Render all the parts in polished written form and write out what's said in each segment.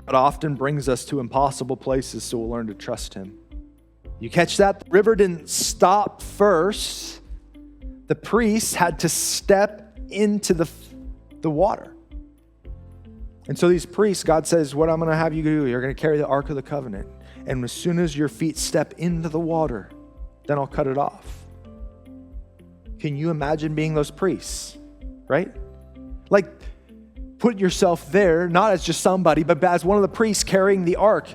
God often brings us to impossible places so we'll learn to trust him. You catch that? The river didn't stop first. The priests had to step into the water. And so these priests, God says, what I'm going to have you do, you're going to carry the Ark of the Covenant. And as soon as your feet step into the water, then I'll cut it off. Can you imagine being those priests, right? Like, put yourself there, not as just somebody, but as one of the priests carrying the ark.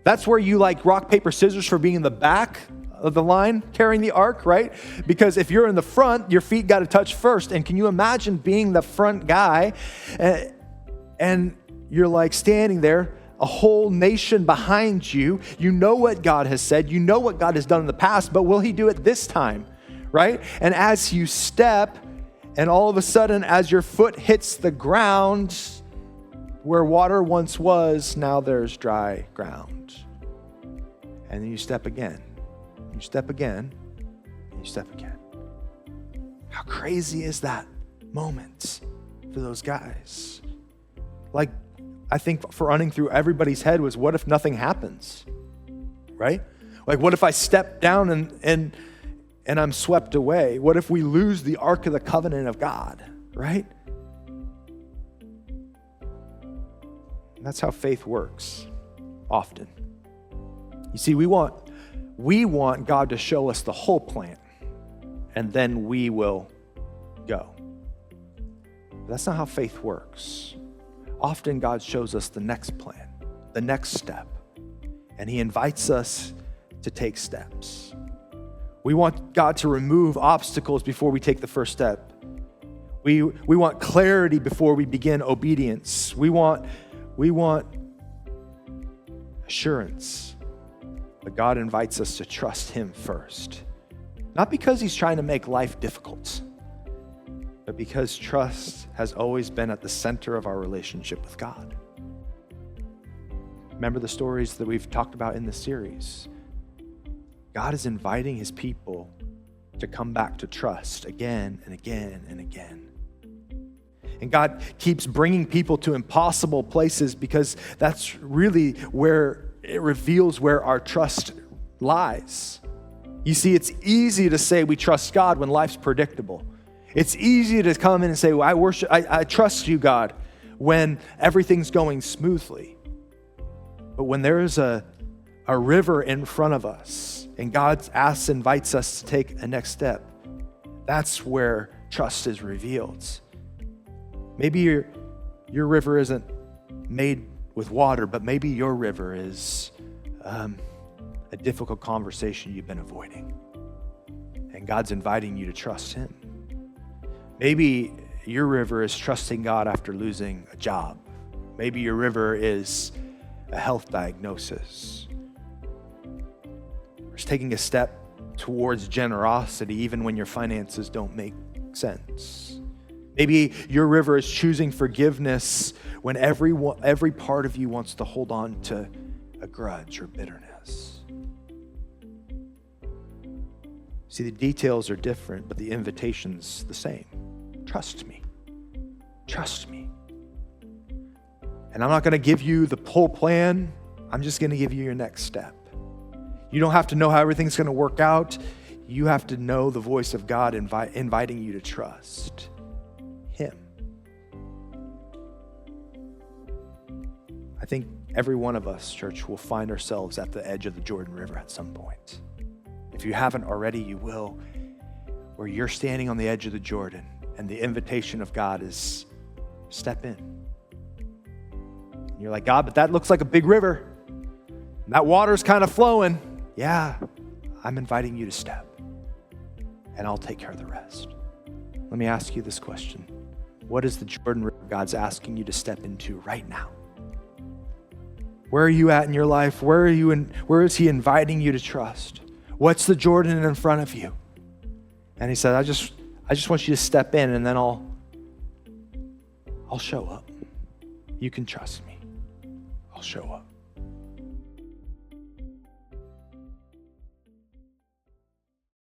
That's where you like rock, paper, scissors for being in the back of the line carrying the ark, right? Because if you're in the front, your feet got to touch first. And can you imagine being the front guy and you're like standing there, a whole nation behind you. You know what God has said. You know what God has done in the past, but will he do it this time, right? And as you step, and all of a sudden, as your foot hits the ground, where water once was, now there's dry ground. And then you step again. You step again. And you step again. How crazy is that moment for those guys? Like, I think for running through everybody's head was, what if nothing happens? Right? Like, what if I step down and I'm swept away? What if we lose the Ark of the Covenant of God, right? And that's how faith works often. You see, we want God to show us the whole plan, and then we will go. But that's not how faith works. Often God shows us the next plan, the next step, and he invites us to take steps. We want God to remove obstacles before we take the first step. We want clarity before we begin obedience. We want assurance. But God invites us to trust him first. Not because he's trying to make life difficult, but because trust has always been at the center of our relationship with God. Remember the stories that we've talked about in this series. God is inviting his people to come back to trust again and again and again. And God keeps bringing people to impossible places because that's really where it reveals where our trust lies. You see, it's easy to say we trust God when life's predictable. It's easy to come in and say, well, I trust you, God, when everything's going smoothly. But when there is a river in front of us and God invites us to take a next step, that's where trust is revealed. Maybe your river isn't made with water, but maybe your river is a difficult conversation you've been avoiding. And God's inviting you to trust him. Maybe your river is trusting God after losing a job. Maybe your river is a health diagnosis. Or it's taking a step towards generosity even when your finances don't make sense. Maybe your river is choosing forgiveness when every part of you wants to hold on to a grudge or bitterness. See, the details are different, but the invitation's the same. Trust me. Trust me. And I'm not going to give you the whole plan. I'm just going to give you your next step. You don't have to know how everything's going to work out. You have to know the voice of God inviting you to trust him. I think every one of us, church, will find ourselves at the edge of the Jordan River at some point. If you haven't already, you will, where you're standing on the edge of the Jordan and the invitation of God is step in. And you're like, God, but that looks like a big river. And that water's kind of flowing. Yeah, I'm inviting you to step, and I'll take care of the rest. Let me ask you this question. What is the Jordan River God's asking you to step into right now? Where are you at in your life? Where is he inviting you to trust? What's the Jordan in front of you? And he said, I just want you to step in, and then I'll show up. You can trust me. I'll show up.